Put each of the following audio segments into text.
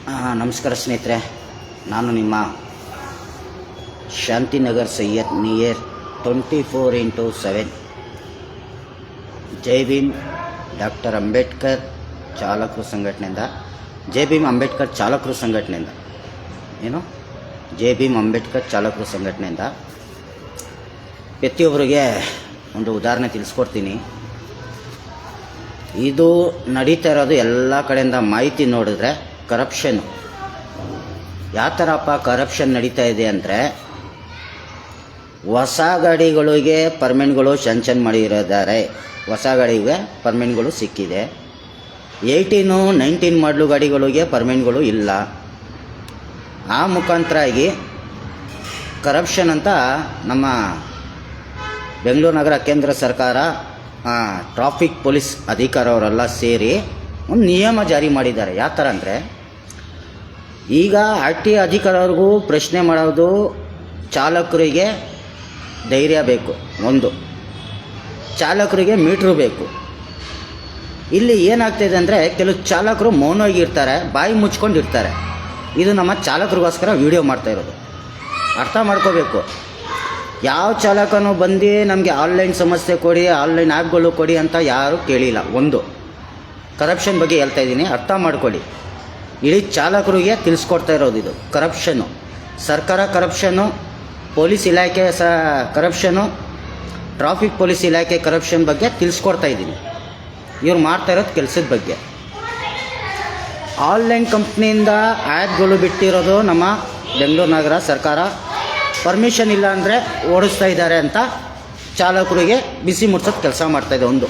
ನಮಸ್ಕಾರ ಸ್ನೇಹಿತರೆ, ನಾನು ನಿಮ್ಮ ಶಾಂತಿನಗರ್ ಸೈಯದ್ ನಿಯರ್ 24x7 ಜೈ ಭೀಮ್ ಡಾಕ್ಟರ್ ಅಂಬೇಡ್ಕರ್ ಚಾಲಕರು ಸಂಘಟನೆಯಿಂದ ಜೈ ಭೀಮ್ ಅಂಬೇಡ್ಕರ್ ಚಾಲಕರು ಸಂಘಟನೆಯಿಂದ ಜೈ ಭೀಮ್ ಅಂಬೇಡ್ಕರ್ ಚಾಲಕರು ಸಂಘಟನೆಯಿಂದ ಪ್ರತಿಯೊಬ್ಬರಿಗೆ ಒಂದು ಉದಾಹರಣೆ ತಿಳಿಸ್ಕೊಡ್ತೀನಿ. ಇದು ನಡೀತಾ ಇರೋದು ಎಲ್ಲ ಕಡೆಯಿಂದ ಮಾಹಿತಿ ನೋಡಿದ್ರೆ ಕರಪ್ಷನ್ನು. ಯಾವ ಥರಪ್ಪ ಕರಪ್ಷನ್ ನಡೀತಾ ಇದೆ ಅಂದರೆ, ಹೊಸ ಗಾಡಿಗಳಿಗೆ ಪರ್ಮಿಟ್ಗಳು ಸ್ಯಾಂಕ್ಷನ್ ಮಾಡಿರೋದಾರೆ, ಹೊಸ ಗಾಡಿಗೆ ಪರ್ಮಿಟ್ಗಳು ಸಿಕ್ಕಿದೆ. 18, 19 ಮಾಡಲು ಗಾಡಿಗಳಿಗೆ ಪರ್ಮಿಟ್ಗಳು ಇಲ್ಲ. ಆ ಮುಖಾಂತರ ಆಗಿ ಕರಪ್ಷನ್ ಅಂತ ನಮ್ಮ ಬೆಂಗಳೂರು ನಗರ ಕೇಂದ್ರ ಸರ್ಕಾರ ಟ್ರಾಫಿಕ್ ಪೊಲೀಸ್ ಅಧಿಕಾರವರೆಲ್ಲ ಸೇರಿ ಒಂದು ನಿಯಮ ಜಾರಿ ಮಾಡಿದ್ದಾರೆ. ಯಾವ ಥರ ಅಂದರೆ, ಈಗ RT ಅಧಿಕಾರವ್ರಿಗೂ ಪ್ರಶ್ನೆ ಮಾಡೋದು ಚಾಲಕರಿಗೆ ಧೈರ್ಯ ಬೇಕು, ಒಂದು ಚಾಲಕರಿಗೆ ಮೀಟ್ರು ಬೇಕು. ಇಲ್ಲಿ ಏನಾಗ್ತಾಯಿದೆ ಅಂದರೆ, ಕೆಲವು ಚಾಲಕರು ಮೌನವಾಗಿರ್ತಾರೆ, ಬಾಯಿ ಮುಚ್ಕೊಂಡಿರ್ತಾರೆ. ಇದು ನಮ್ಮ ಚಾಲಕರಿಗೋಸ್ಕರ ವಿಡಿಯೋ ಮಾಡ್ತಾ ಇರೋದು, ಅರ್ಥ ಮಾಡ್ಕೋಬೇಕು. ಯಾವ ಚಾಲಕನೂ ಬಂದು ನಮಗೆ ಆನ್ಲೈನ್ ಸಮಸ್ಯೆ ಕೊಡಿ, ಆನ್ಲೈನ್ ಆ್ಯಪ್ಗಳು ಕೊಡಿ ಅಂತ ಯಾರೂ ಕೇಳಿಲ್ಲ. ಒಂದು ಕರಪ್ಷನ್ ಬಗ್ಗೆ ಹೇಳ್ತಾ ಇದ್ದೀನಿ, ಅರ್ಥ ಮಾಡ್ಕೊಳ್ಳಿ. ಇಡೀ ಚಾಲಕರಿಗೆ ತಿಳಿಸ್ಕೊಡ್ತಾ ಇರೋದು ಇದು ಕರಪ್ಷನ್ನು. ಸರ್ಕಾರ ಕರಪ್ಷನ್ನು, ಪೊಲೀಸ್ ಇಲಾಖೆ ಕರಪ್ಷನ್ನು, ಟ್ರಾಫಿಕ್ ಪೊಲೀಸ್ ಇಲಾಖೆ ಕರಪ್ಷನ್ ಬಗ್ಗೆ ತಿಳಿಸ್ಕೊಡ್ತಾ ಇದ್ದೀನಿ. ಇವ್ರು ಮಾಡ್ತಾ ಇರೋದು ಕೆಲಸದ ಬಗ್ಗೆ. ಆನ್ಲೈನ್ ಕಂಪ್ನಿಯಿಂದ ಆ್ಯಪ್ಗಳು ಬಿಟ್ಟಿರೋದು ನಮ್ಮ ಬೆಂಗಳೂರು ನಗರ ಸರ್ಕಾರ ಪರ್ಮಿಷನ್ ಇಲ್ಲ ಅಂದರೆ ಓಡಿಸ್ತಾ ಇದ್ದಾರೆ ಅಂತ ಚಾಲಕರಿಗೆ ಬಿಸಿ ಮುಟ್ಸೋದು ಕೆಲಸ ಮಾಡ್ತಾಯಿದೆ. ಒಂದು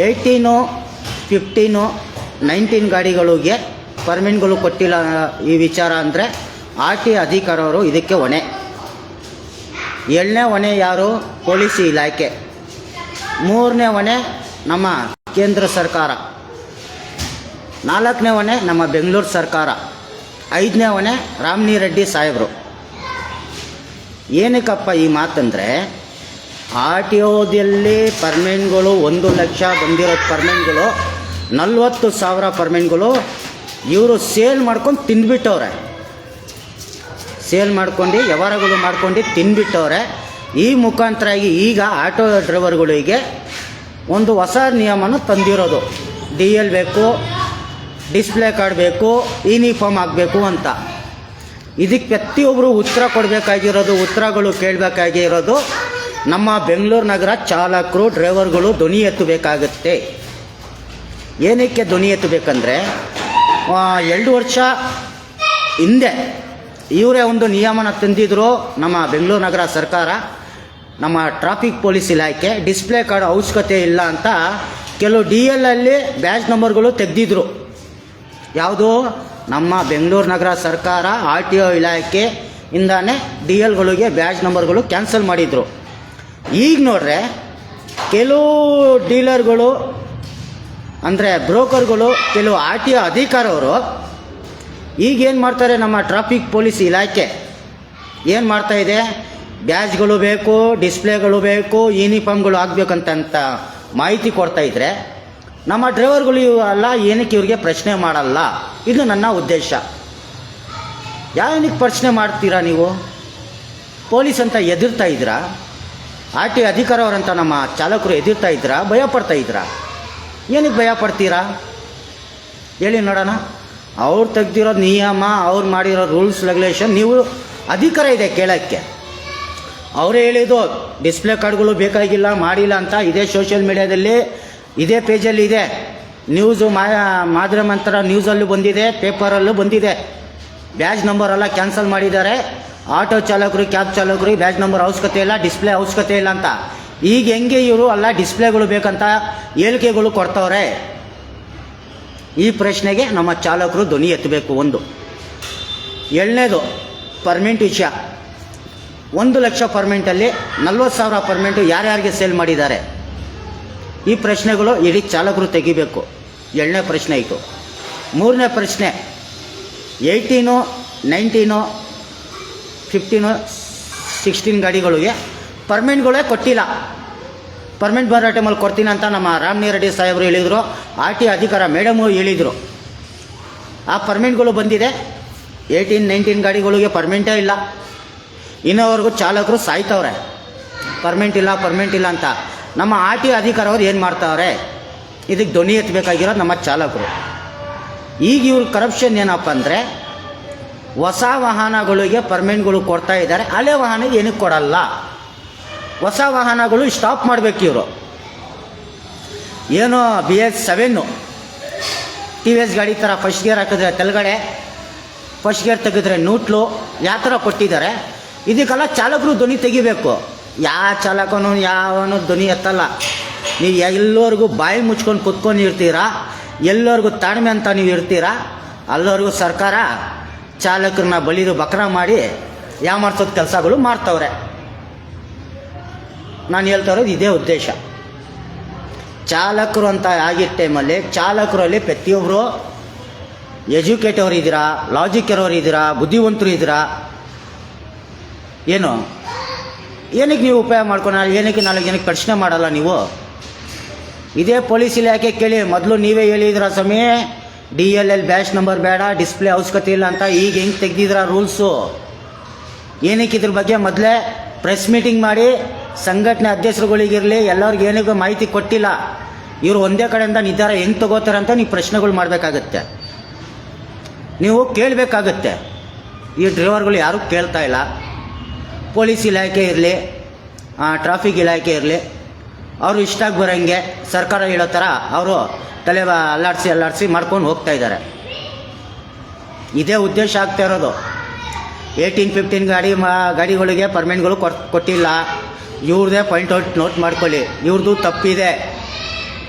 18, 15, 19 ಗಾಡಿಗಳಿಗೆ ಪರ್ಮಿಟ್ಗಳು ಕೊಟ್ಟಿಲ್ಲ ಈ ವಿಚಾರ ಅಂದರೆ RT ಅಧಿಕಾರವರು ಇದಕ್ಕೆ ಹೊಣೆ. 7ನೇ ಹೊಣೆ ಯಾರು? ಪೊಲೀಸ್ ಇಲಾಖೆ. 3ನೇ ಹೊಣೆ ನಮ್ಮ ಕೇಂದ್ರ ಸರ್ಕಾರ. 4ನೇ ಹೊಣೆ ನಮ್ಮ ಬೆಂಗಳೂರು ಸರ್ಕಾರ. 5ನೇ ಹೊಣೆ ರಾಮನಿ ರೆಡ್ಡಿ ಸಾಹೇಬರು. ಏನಕ್ಕಪ್ಪ ಈ ಮಾತಂದರೆ, RTOದಲ್ಲಿ ಪರ್ಮಿಟ್ಗಳು 1 ಲಕ್ಷ ಬಂದಿರೋ ಪರ್ಮಿಟ್ಗಳು 40,000 ಪರ್ಮಿಟ್ಗಳು ಇವರು ಸೇಲ್ ಮಾಡ್ಕೊಂಡು ತಿಂದುಬಿಟ್ಟವ್ರೆ. ಸೇಲ್ ಮಾಡ್ಕೊಂಡು ವ್ಯವಹಾರಗಳು ಮಾಡ್ಕೊಂಡು ತಿಂದುಬಿಟ್ಟವ್ರೆ. ಈ ಮುಖಾಂತರ ಈಗ ಆಟೋ ಡ್ರೈವರ್ಗಳಿಗೆ ಒಂದು ಹೊಸ ನಿಯಮನ ತಂದಿರೋದು, DL ಬೇಕು, ಡಿಸ್ಪ್ಲೇ ಕಾರ್ಡ್ ಬೇಕು, ಯೂನಿಫಾರ್ಮ್ ಆಗಬೇಕು ಅಂತ. ಇದಕ್ಕೆ ಪ್ರತಿಯೊಬ್ಬರು ಉತ್ತರ ಕೊಡಬೇಕಾಗಿರೋದು, ಉತ್ತರಗಳು ಕೇಳಬೇಕಾಗಿರೋದು ನಮ್ಮ ಬೆಂಗಳೂರು ನಗರ ಚಾಲಕರು, ಡ್ರೈವರ್ಗಳು ಧ್ವನಿ ಎತ್ತಬೇಕಾಗುತ್ತೆ. ಏನಕ್ಕೆ ಧ್ವನಿ ಎತ್ತಬೇಕಂದ್ರೆ, 2 ವರ್ಷ ಹಿಂದೆ ಇವರೇ ಒಂದು ನಿಯಮನ ತಂದಿದ್ರು ನಮ್ಮ ಬೆಂಗಳೂರು ನಗರ ಸರ್ಕಾರ, ನಮ್ಮ ಟ್ರಾಫಿಕ್ ಪೊಲೀಸ್ ಇಲಾಖೆ. ಡಿಸ್ಪ್ಲೇ ಕಾರ್ಡ್ ಅವಶ್ಯಕತೆ ಇಲ್ಲ ಅಂತ ಕೆಲವು DL ಅಲ್ಲಿ ಬ್ಯಾಚ್ ನಂಬರ್ಗಳು ತೆಗೆದಿದ್ರು. ಯಾವುದು? ನಮ್ಮ ಬೆಂಗಳೂರು ನಗರ ಸರ್ಕಾರ RTO ಇಲಾಖೆಯಿಂದಾನೇ DLಗಳಿಗೆ ಬ್ಯಾಚ್ ನಂಬರ್ಗಳು ಕ್ಯಾನ್ಸಲ್ ಮಾಡಿದರು. ಈಗ ನೋಡ್ರೆ ಕೆಲವು ಡೀಲರ್ಗಳು ಅಂದರೆ ಬ್ರೋಕರ್ಗಳು, ಕೆಲವು RTO ಅಧಿಕಾರವರು ಈಗೇನು ಮಾಡ್ತಾರೆ, ನಮ್ಮ ಟ್ರಾಫಿಕ್ ಪೊಲೀಸ್ ಇಲಾಖೆ ಏನು ಮಾಡ್ತಾಯಿದೆ, ಬ್ಯಾಜ್ಗಳು ಬೇಕು, ಡಿಸ್ಪ್ಲೇಗಳು ಬೇಕು, ಯೂನಿಫಾರ್ಮ್ಗಳು ಆಗಬೇಕಂತ ಮಾಹಿತಿ ಕೊಡ್ತಾಯಿದ್ರೆ ನಮ್ಮ ಡ್ರೈವರ್ಗಳು ಅಲ್ಲ ಏನಕ್ಕೆ ಇವ್ರಿಗೆ ಪ್ರಶ್ನೆ ಮಾಡಲ್ಲ? ಇದು ನನ್ನ ಉದ್ದೇಶ. ಏನಕ್ಕೆ ಪ್ರಶ್ನೆ ಮಾಡ್ತೀರಾ ನೀವು? ಪೊಲೀಸ್ ಅಂತ ಎದುರ್ತಾ ಇದ್ದೀರಾ? RT ಅಧಿಕಾರವರಂತ ನಮ್ಮ ಚಾಲಕರು ಎದುರ್ತಾ ಇದ್ದೀರಾ? ಭಯ ಪಡ್ತಾ ಇದ್ದೀರಾ? ಏನಕ್ಕೆ ಭಯ ಪಡ್ತೀರಾ ಹೇಳಿ ನೋಡೋಣ. ಅವ್ರು ತೆಗ್ದಿರೋ ನಿಯಮ, ಅವ್ರು ಮಾಡಿರೋ ರೂಲ್ಸ್ ರೆಗ್ಯುಲೇಷನ್ ನೀವು ಅಧಿಕಾರ ಇದೆ ಕೇಳೋಕ್ಕೆ. ಅವರೇ ಹೇಳಿದ್ದು ಡಿಸ್ಪ್ಲೇ ಕಾರ್ಡ್ಗಳು ಬೇಕಾಗಿಲ್ಲ, ಮಾಡಿಲ್ಲ ಅಂತ. ಇದೇ ಸೋಷಿಯಲ್ ಮೀಡಿಯಾದಲ್ಲಿ, ಇದೇ ಪೇಜಲ್ಲಿ ಇದೆ, ನ್ಯೂಸು ಮಾಧ್ಯಮಾಂತರ ನ್ಯೂಸಲ್ಲೂ ಬಂದಿದೆ, ಪೇಪರಲ್ಲೂ ಬಂದಿದೆ. ಬ್ಯಾಚ್ ನಂಬರೆಲ್ಲ ಕ್ಯಾನ್ಸಲ್ ಮಾಡಿದ್ದಾರೆ. ಆಟೋ ಚಾಲಕರು, ಕ್ಯಾಬ್ ಚಾಲಕರು ಬ್ಯಾಚ್ ನಂಬರ್ ಅವಶ್ಯಕತೆ ಇಲ್ಲ, ಡಿಸ್ಪ್ಲೇ ಅವಶ್ಯಕತೆ ಇಲ್ಲ ಅಂತ. ಈಗ ಹೆಂಗೆ ಇವರು ಅಲ್ಲ ಡಿಸ್ಪ್ಲೇಗಳು ಬೇಕಂತ ಹೇಳಿಕೆಗಳು ಕೊಡ್ತವ್ರೆ? ಈ ಪ್ರಶ್ನೆಗೆ ನಮ್ಮ ಚಾಲಕರು ಧ್ವನಿ ಎತ್ತಬೇಕು. ಒಂದು 7ನೇದು ಪರ್ಮಿಟ್ ವಿಷಯ. 1 ಲಕ್ಷ ಪರ್ಮಿಟಲ್ಲಿ 40,000 ಪರ್ಮಿಟು ಯಾರ್ಯಾರಿಗೆ ಸೇಲ್ ಮಾಡಿದ್ದಾರೆ? ಈ ಪ್ರಶ್ನೆಗಳು ಇಡೀ ಚಾಲಕರು ತೆಗಿಬೇಕು. 7ನೇ ಪ್ರಶ್ನೆ ಆಯಿತು. 3ನೇ ಪ್ರಶ್ನೆ, 18, 19, 15, 16 ಗಾಡಿಗಳಿಗೆ ಪರ್ಮಿಟ್ಗಳೇ ಕೊಟ್ಟಿಲ್ಲ. ಪರ್ಮಿಟ್ ಬರೋ ಟೈಮಲ್ಲಿ ಕೊಡ್ತೀನಿ ಅಂತ ನಮ್ಮ ರಾಮನಿ ರೆಡ್ಡಿ ಸಾಹೇಬರು ಹೇಳಿದರು. RT ಅಧಿಕಾರ ಮೇಡಮು ಹೇಳಿದರು. ಆ ಪರ್ಮಿಟ್ಗಳು ಬಂದಿದೆ. 18-19 ಗಾಡಿಗಳಿಗೆ ಪರ್ಮಿಟೇ ಇಲ್ಲ. ಇನ್ನೋವರೆಗೂ ಚಾಲಕರು ಸಾಯ್ತವ್ರೆ, ಪರ್ಮಿಟ್ ಇಲ್ಲ ಅಂತ. ನಮ್ಮ ಆರ್ ಟಿ ಅಧಿಕಾರವ್ರು ಏನು ಮಾಡ್ತಾವ್ರೆ? ಇದಕ್ಕೆ ಧ್ವನಿ ಎತ್ತಬೇಕಾಗಿರೋದು ನಮ್ಮ ಚಾಲಕರು. ಈಗ ಇವ್ರ ಕರಪ್ಷನ್ ಏನಪ್ಪ ಅಂದರೆ, ಹೊಸ ವಾಹನಗಳಿಗೆ ಪರ್ಮಿಟ್ಗಳು ಕೊಡ್ತಾ ಇದ್ದಾರೆ, ಹಳೆ ವಾಹನ ಏನಕ್ಕೆ ಕೊಡಲ್ಲ? ಹೊಸ ವಾಹನಗಳು ಸ್ಟಾಪ್ ಮಾಡಬೇಕು ಇವರು. ಏನೋ BS7 TVS ಗಾಡಿ ಥರ ಫಸ್ಟ್ ಗೇರ್ ಹಾಕಿದ್ರೆ ತೆಳಗಡೆ, ಫಸ್ಟ್ ಗೇರ್ ತೆಗೆದ್ರೆ ನೂಟ್ಲು, ಯಾವ ಥರ ಕೊಟ್ಟಿದ್ದಾರೆ. ಇದಕ್ಕೆಲ್ಲ ಚಾಲಕರು ಧ್ವನಿ ತೆಗಿಬೇಕು. ಯಾವ ಚಾಲಕನು ಯಾವನು ಧ್ವನಿ ಎತ್ತಲ್ಲ. ನೀವು ಎಲ್ಲರಿಗೂ ಬಾಯಿ ಮುಚ್ಕೊಂಡು ಕುತ್ಕೊಂಡು ಇರ್ತೀರಾ, ಎಲ್ಲರಿಗೂ ತಾಳ್ಮೆ ಅಂತ ನೀವು ಇರ್ತೀರಾ, ಅಲ್ಲವರೆಗೂ ಸರ್ಕಾರ ಚಾಲಕರನ್ನ ಬಲಿದು ಬಕ್ರ ಮಾಡಿ ಮಾಡ್ಸೋದು ಕೆಲಸಗಳು ಮಾಡ್ತವ್ರೆ. ನಾನು ಹೇಳ್ತಾ ಇರೋದು ಇದೇ ಉದ್ದೇಶ. ಚಾಲಕರು ಅಂತ ಆಗಿದ್ದ ಟೈಮಲ್ಲಿ ಚಾಲಕರಲ್ಲಿ ಪ್ರತಿಯೊಬ್ಬರು ಎಜುಕೇಟವ್ರು ಇದ್ದೀರಾ, ಲಾಜಿಕ್ ಇರೋರು ಇದ್ದೀರಾ, ಬುದ್ಧಿವಂತರು ಇದ್ದೀರಾ. ಏನಕ್ಕೆ ನೀವು ಉಪಯೋಗ ಮಾಡ್ಕೊಂಡು ಏನಕ್ಕೆ 4 ಜನಕ್ಕೆ ಪ್ರಶ್ನೆ ಮಾಡಲ್ಲ ನೀವು? ಇದೇ ಪೊಲೀಸ್ ಇಲಾಖೆ ಕೇಳಿ. ಮೊದಲು ನೀವೇ ಹೇಳಿದ್ರ ಸ್ವಾಮಿ, DLL ಬ್ಯಾಚ್ ನಂಬರ್ ಬೇಡ, ಡಿಸ್ಪ್ಲೇ ಅವಶ್ಯಕತೆ ಇಲ್ಲ ಅಂತ. ಈಗ ಹೆಂಗೆ ತೆಗ್ದಿದ್ರ ರೂಲ್ಸು? ಏನಕ್ಕೆ ಇದ್ರ ಬಗ್ಗೆ ಮೊದಲೇ ಪ್ರೆಸ್ ಮೀಟಿಂಗ್ ಮಾಡಿ ಸಂಘಟನೆ ಅಧ್ಯಕ್ಷರುಗಳಿಗಿರಲಿ ಎಲ್ಲರಿಗೂ ಏನಿಗೂ ಮಾಹಿತಿ ಕೊಟ್ಟಿಲ್ಲ. ಇವರು ಒಂದೇ ಕಡೆಯಿಂದ ನಿರ್ಧಾರ ಹೆಂಗೆ ತಗೋತಾರೆ ಅಂತ ನೀವು ಪ್ರಶ್ನೆಗಳು ಮಾಡಬೇಕಾಗತ್ತೆ, ನೀವು ಕೇಳಬೇಕಾಗತ್ತೆ. ಈ ಡ್ರೈವರ್ಗಳು ಯಾರೂ ಕೇಳ್ತಾ ಇಲ್ಲ. ಪೊಲೀಸ್ ಇಲಾಖೆ ಇರಲಿ, ಟ್ರಾಫಿಕ್ ಇಲಾಖೆ ಇರಲಿ, ಅವರು ಇಷ್ಟಾಗಿ ಬರೋಂಗೆ ಸರ್ಕಾರ ಹೇಳೋ ಥರ ಅವರು ತಲೆ ಅಲ್ಲಾಡಿಸಿ ಮಾಡ್ಕೊಂಡು ಹೋಗ್ತಾ ಇದ್ದಾರೆ. ಇದೇ ಉದ್ದೇಶ ಆಗ್ತಾ ಇರೋದು. 18-15 ಗಾಡಿಗಳಿಗೆ ಪರ್ಮಿಟ್ಗಳು ಕೊಟ್ಟಿಲ್ಲ. ಇವ್ರದ್ದೇ ಪಾಯಿಂಟ್ ಔಟ್ ನೋಟ್ ಮಾಡ್ಕೊಳ್ಳಿ, ಇವ್ರದ್ದು ತಪ್ಪಿದೆ.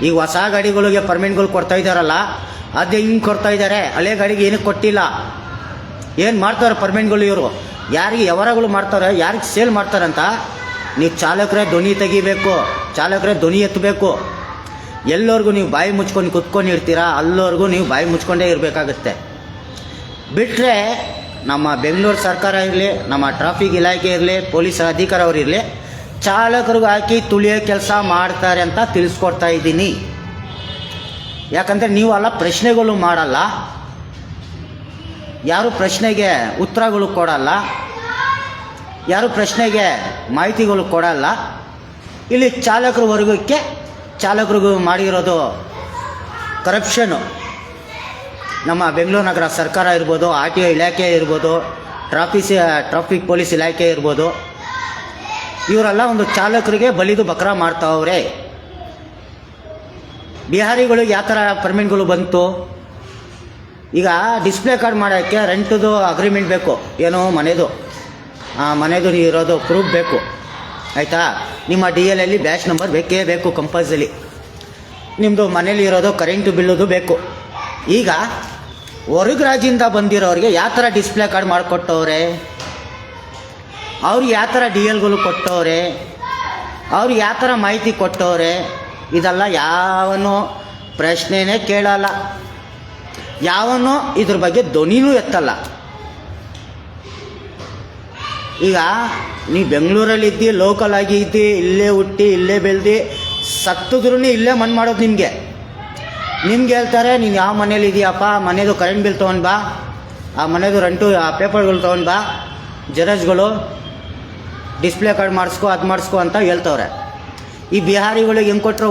ಈಗ ಹೊಸ ಗಾಡಿಗಳಿಗೆ ಪರ್ಮಿಟ್ಗಳು ಕೊಡ್ತಾ ಇದ್ದಾರಲ್ಲ, ಅದು ಹಿಂಗೆ ಕೊಡ್ತಾ ಇದ್ದಾರೆ. ಹಳೆ ಗಾಡಿಗೆ ಏನಕ್ಕೆ ಕೊಟ್ಟಿಲ್ಲ? ಏನು ಮಾಡ್ತಾರೆ ಪರ್ಮಿಟ್ಗಳು ಇವರು? ಯಾರಿಗೆ ವ್ಯವಹಾರಗಳು ಮಾಡ್ತಾರೆ, ಯಾರಿಗೆ ಸೇಲ್ ಮಾಡ್ತಾರಂತ ನೀವು ಚಾಲಕರೇ ಧ್ವನಿ ತೆಗಿಬೇಕು, ಚಾಲಕರೇ ಧ್ವನಿ ಎತ್ತಬೇಕು. ಎಲ್ಲರಿಗೂ ನೀವು ಬಾಯಿ ಮುಚ್ಕೊಂಡು ಕುತ್ಕೊಂಡಿರ್ತೀರಾ, ಅಲ್ಲವರೆಗೂ ನೀವು ಬಾಯಿ ಮುಚ್ಕೊಂಡೇ ಇರಬೇಕಾಗತ್ತೆ. ಬಿಟ್ಟರೆ ನಮ್ಮ ಬೆಂಗಳೂರು ಸರ್ಕಾರ ಇರಲಿ, ನಮ್ಮ ಟ್ರಾಫಿಕ್ ಇಲಾಖೆ ಇರಲಿ, ಪೊಲೀಸ್ ಅಧಿಕಾರವ್ರು ಇರಲಿ, ಚಾಲಕರಿಗೆ ಹಾಕಿ ತುಳಿಯೋ ಕೆಲಸ ಮಾಡ್ತಾರೆ ಅಂತ ತಿಳಿಸ್ಕೊಡ್ತಾ ಇದ್ದೀನಿ. ಯಾಕಂದರೆ ನೀವೆಲ್ಲ ಪ್ರಶ್ನೆಗಳು ಮಾಡಲ್ಲ, ಯಾರು ಪ್ರಶ್ನೆಗೆ ಉತ್ತರಗಳು ಕೊಡಲ್ಲ, ಯಾರು ಪ್ರಶ್ನೆಗೆ ಮಾಹಿತಿಗಳು ಕೊಡಲ್ಲ. ಇಲ್ಲಿ ಚಾಲಕರ ವರ್ಗಕ್ಕೆ ಚಾಲಕರಿಗೂ ಮಾಡಿರೋದು ಕರಪ್ಷನು. ನಮ್ಮ ಬೆಂಗಳೂರು ನಗರ ಸರ್ಕಾರ ಇರ್ಬೋದು, RTO ಇಲಾಖೆ ಇರ್ಬೋದು, ಟ್ರಾಫಿಕ್ ಪೊಲೀಸ್ ಇಲಾಖೆ ಇರ್ಬೋದು, ಇವರೆಲ್ಲ ಒಂದು ಚಾಲಕರಿಗೆ ಬಲಿದು ಬಕ್ರ ಮಾಡ್ತಾವ್ರೆ. ಬಿಹಾರಿಗಳಿಗೆ ಯಾವ ಥರ ಪರ್ಮಿಟ್ಗಳು ಬಂತು? ಈಗ ಡಿಸ್ಪ್ಲೇ ಕಾರ್ಡ್ ಮಾಡೋಕ್ಕೆ ರೆಂಟದು ಅಗ್ರಿಮೆಂಟ್ ಬೇಕು, ಏನೋ ಮನೆದು ನೀವು ಇರೋದು ಪ್ರೂಫ್ ಬೇಕು, ಆಯಿತಾ? ನಿಮ್ಮ DLL ಬ್ಯಾಚ್ ನಂಬರ್ ಬೇಕೇ ಬೇಕು ಕಂಪಲ್ಸರಿ. ನಿಮ್ಮದು ಮನೇಲಿ ಇರೋದು ಕರೆಂಟು ಬಿಲ್ಲುದು ಬೇಕು. ಈಗ ಹೊರಗೆ ರಾಜ್ಯದಿಂದ ಬಂದಿರೋರಿಗೆ ಯಾವ ಥರ ಡಿಸ್ಪ್ಲೇ ಕಾರ್ಡ್ ಮಾಡಿಕೊಟ್ಟವ್ರೆ, ಅವ್ರಿಗೆ ಯಾವ ಥರ DLಗಳು ಕೊಟ್ಟವ್ರೆ, ಅವ್ರಿಗೆ ಯಾವ ಥರ ಮಾಹಿತಿ ಕೊಟ್ಟವ್ರೆ, ಇದೆಲ್ಲ ಯಾವನು ಪ್ರಶ್ನೆನೇ ಕೇಳಲ್ಲ, ಯಾವನು ಇದ್ರ ಬಗ್ಗೆ ಧ್ವನಿನೂ ಎತ್ತಲ್ಲ. ಈಗ ನೀವು ಬೆಂಗಳೂರಲ್ಲಿ ಇದ್ದು, ಲೋಕಲ್ ಆಗಿ ಇದ್ದು, ಇಲ್ಲೇ ಹುಟ್ಟಿ ಇಲ್ಲೇ ಬೆಳೆದು ಸತ್ತಿದ್ರೂ ಇಲ್ಲೇ ಮಣ್ಣು ಮಾಡೋದು ನಿಮಗೆ ಹೇಳ್ತಾರೆ, ನೀನು ಯಾವ ಮನೇಲಿ ಇದೆಯಪ್ಪ, ಮನೆಯದು ಕರೆಂಟ್ ಬಿಲ್ ತೊಗೊಂಡು ಬಾ, ಆ ಮನೆಯದು ರೆಂಟು ಆ ಪೇಪರ್ಗಳು ತೊಗೊಂಡು ಬಾ, ಜೆರಾಕ್ಸ್ಗಳು, ಡಿಸ್ಪ್ಲೇ ಕಾರ್ಡ್ ಮಾಡಿಸ್ಕೊ, ಅದು ಮಾಡಿಸ್ಕೊ ಅಂತ ಹೇಳ್ತವ್ರೆ. ಈ ಬಿಹಾರಿಗಳಿಗೆ ಹೆಂಗೆ ಕೊಟ್ಟರು?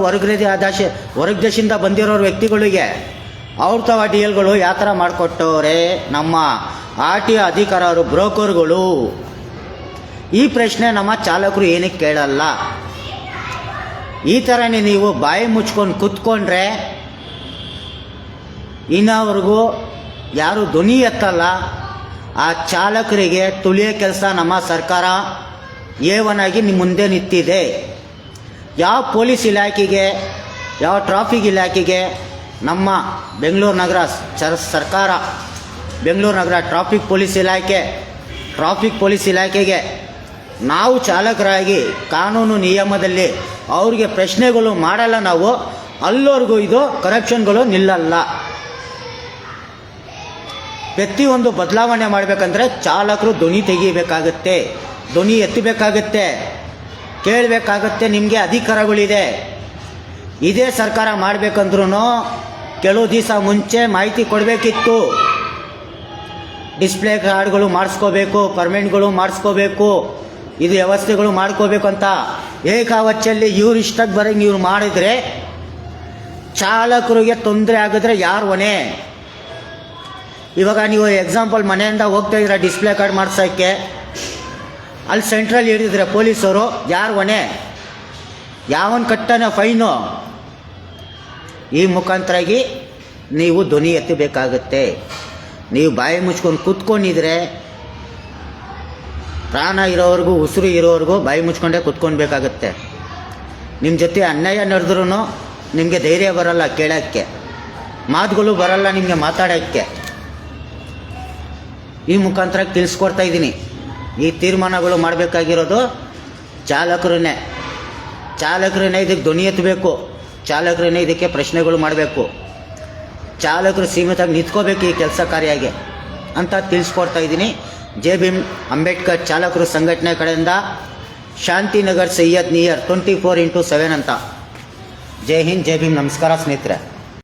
ಹೊರಗೆ ದೇಶದಿಂದ ಬಂದಿರೋ ವ್ಯಕ್ತಿಗಳಿಗೆ ಅವ್ರ ತವ DLಗಳು ಯಾವ ಥರ ಮಾಡಿಕೊಟ್ಟವ್ರೆ ನಮ್ಮ RTO ಅಧಿಕಾರರು, ಬ್ರೋಕರ್ಗಳು. ಈ ಪ್ರಶ್ನೆ ನಮ್ಮ ಚಾಲಕರು ಏನಕ್ಕೆ ಕೇಳಲ್ಲ? ಈ ಥರನೇ ನೀವು ಬಾಯಿ ಮುಚ್ಕೊಂಡು ಕೂತ್ಕೊಂಡ್ರೆ ಇನ್ನವರೆಗೂ ಯಾರು ಧ್ವನಿ ಎತ್ತಲ್ಲ. ಆ ಚಾಲಕರಿಗೆ ತುಳಿಯೋ ಕೆಲಸ ನಮ್ಮ ಸರ್ಕಾರ ಏವನಾಗಿ ನಿಮ್ಮ ಮುಂದೆ ನಿಂತಿದೆ. ಯಾವ ಪೊಲೀಸ್ ಇಲಾಖೆಗೆ, ಯಾವ ಟ್ರಾಫಿಕ್ ಇಲಾಖೆಗೆ ನಮ್ಮ ಬೆಂಗಳೂರು ನಗರ ಸರ್ಕಾರ, ಬೆಂಗಳೂರು ನಗರ ಟ್ರಾಫಿಕ್ ಪೊಲೀಸ್ ಇಲಾಖೆಗೆ ನಾವು ಚಾಲಕರಾಗಿ ಕಾನೂನು ನಿಯಮದಲ್ಲಿ ಅವ್ರಿಗೆ ಪ್ರಶ್ನೆಗಳು ಮಾಡಲ್ಲ. ನಾವು ಅಲ್ಲವರೆಗೂ ಇದು ಕರಪ್ಷನ್ಗಳು ನಿಲ್ಲಲ್ಲ. ಪ್ರತಿಯೊಂದು ಬದಲಾವಣೆ ಮಾಡಬೇಕಂದ್ರೆ ಚಾಲಕರು ಧ್ವನಿ ತೆಗಿಬೇಕಾಗತ್ತೆ, ಧ್ವನಿ ಎತ್ತಬೇಕಾಗತ್ತೆ, ಕೇಳಬೇಕಾಗತ್ತೆ. ನಿಮಗೆ ಅಧಿಕಾರಗಳಿದೆ. ಇದೇ ಸರ್ಕಾರ ಮಾಡಬೇಕಂದ್ರೂ ಕೆಲವು ದಿವಸ ಮುಂಚೆ ಮಾಹಿತಿ ಕೊಡಬೇಕಿತ್ತು. ಡಿಸ್ಪ್ಲೇ ಕಾರ್ಡ್ಗಳು ಮಾಡಿಸ್ಕೋಬೇಕು, ಪರ್ಮೆಂಟ್ಗಳು ಮಾಡಿಸ್ಕೋಬೇಕು, ಇದು ವ್ಯವಸ್ಥೆಗಳು ಮಾಡ್ಕೋಬೇಕು ಅಂತ ಏಕಾವಚ್ಚಲ್ಲಿ ಇವ್ರು ಇಷ್ಟಕ್ಕೆ ಬರಂಗೆ ಇವ್ರು ಮಾಡಿದರೆ ಚಾಲಕರಿಗೆ ತೊಂದರೆ ಆಗಿದ್ರೆ ಯಾರು ಹೊಣೆ? ಇವಾಗ ನೀವು ಎಕ್ಸಾಂಪಲ್ ಮನೆಯಿಂದ ಹೋಗ್ತಾ ಇದ್ದೀರಾ ಡಿಸ್ಪ್ಲೇ ಕಾರ್ಡ್ ಮಾಡ್ಸೋಕ್ಕೆ, ಅಲ್ಲಿ ಸೆಂಟ್ರಲ್ಲಿ ಹಿಡಿದ್ರೆ ಪೊಲೀಸರು, ಯಾರು ಹೊಣೆ? ಯಾವನ್ ಕಟ್ಟನ ಫೈನು? ಈ ಮುಖಾಂತರಾಗಿ ನೀವು ಧ್ವನಿ ಎತ್ತಬೇಕಾಗುತ್ತೆ. ನೀವು ಬಾಯಿ ಮುಚ್ಕೊಂಡು ಕೂತ್ಕೊಂಡಿದ್ರೆ ಪ್ರಾಣ ಇರೋವರೆಗೂ, ಉಸಿರು ಇರೋವರೆಗೂ ಬಾಯಿ ಮುಚ್ಕೊಂಡೇ ಕೂತ್ಕೊಳ್ಬೇಕಾಗತ್ತೆ. ನಿಮ್ಮ ಜೊತೆ ಅನ್ಯಾಯ ನಡೆದ್ರೂ ನಿಮಗೆ ಧೈರ್ಯ ಬರಲ್ಲ ಕೇಳೋಕ್ಕೆ, ಮಾತುಗಳು ಬರಲ್ಲ ನಿಮಗೆ ಮಾತಾಡೋಕ್ಕೆ. ಈ ಮುಖಾಂತರ ತಿಳಿಸ್ಕೊಡ್ತಾ ಇದ್ದೀನಿ. ಈ ತೀರ್ಮಾನಗಳು ಮಾಡಬೇಕಾಗಿರೋದು ಚಾಲಕರನ್ನೇ ಇದಕ್ಕೆ ಧ್ವನಿ ಎತ್ತಬೇಕು, ಚಾಲಕರನ್ನೇ ಇದಕ್ಕೆ ಪ್ರಶ್ನೆಗಳು ಮಾಡಬೇಕು, ಚಾಲಕರು ಸೀಮಿತವಾಗಿ ನಿಂತ್ಕೋಬೇಕು ಈ ಕೆಲಸ ಕಾರ್ಯಗೆ ಅಂತ ತಿಳಿಸ್ಕೊಡ್ತಾ ಇದ್ದೀನಿ. ಜೆ ಭೀಮ್ ಅಂಬೇಡ್ಕರ್ ಚಾಲಕರು ಸಂಘಟನೆ ಕಡೆಯಿಂದ ಶಾಂತಿನಗರ್ ಸೈಯದ್ ನಿಯರ್ 24x7 ಅಂತ. ಜೈ ಹಿಂದ್, ಜೈ ಭೀಮ್. ನಮಸ್ಕಾರ ಸ್ನೇಹಿತರೆ.